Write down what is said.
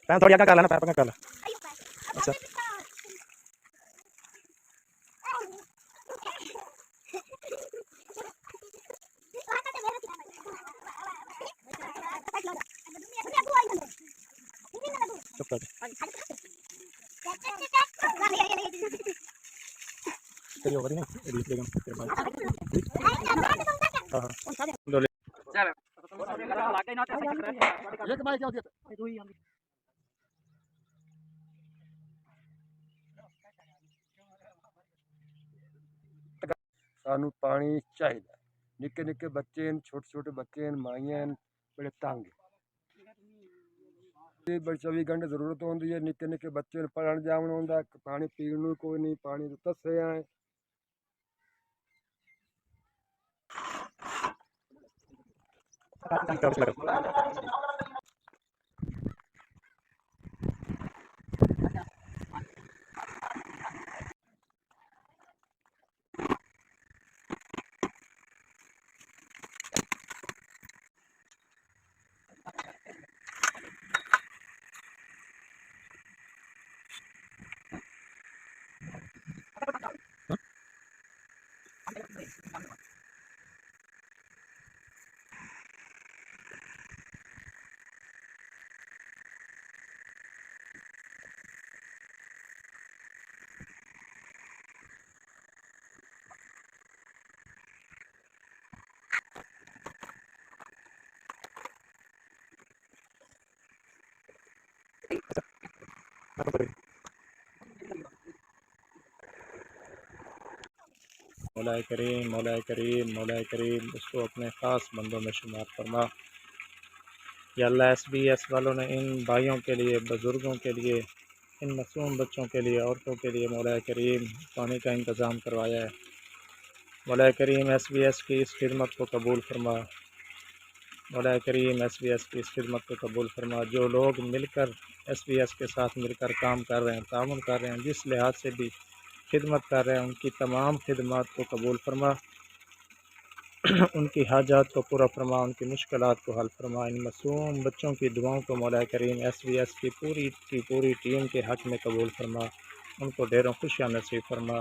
पैर थोड़ी आगे कर लेना, पैर पकड़ कर ला। अच्छा चुप कर तेरी ओवर है रीच बेगम तेरे भाई। हां हां दो ले चल एक भाई क्या होती है सानू पानी चाहिए। निक्के निक्के बच्चे छोटे छोटे बच्चे माइयां बड़े तंग बड़ी 24 घंटे जरूरत होती है। निक्के निक्के बच्चे पढ़न जावन होंदा पानी पीने कोई नहीं, पानी तो तस्से आए। मौलाए करीम मौलाए करीम मौलाए करीम उसको अपने ख़ास बंदों में शुमार फरमा। या अल्लाह SBS वालों ने इन भाइयों के लिए, बुज़ुर्गों के लिए, इन मासूम बच्चों के लिए, औरतों के लिए मौलाए करीम पानी का इंतज़ाम करवाया है। मौलाए करीम SBS की इस खिदमत को कबूल फरमा। मौलाए करीम SBS की इस खिदमत को कबूल फरमा। जो लोग मिलकर SBS के साथ मिलकर काम कर रहे हैं, तामुन कर रहे हैं, जिस लिहाज से भी खिदमत कर रहे हैं, उनकी तमाम खिदमत को कबूल फरमा। उनकी हाजात को पूरा फरमा, उनकी मुश्किलात को हल फरमा। इन मासूम बच्चों की दुआओं को मौलाए करीम SBS की पूरी टीम के हक़ में कबूल फरमा। उनको ढेरों खुशियाँ नसीब फरमा।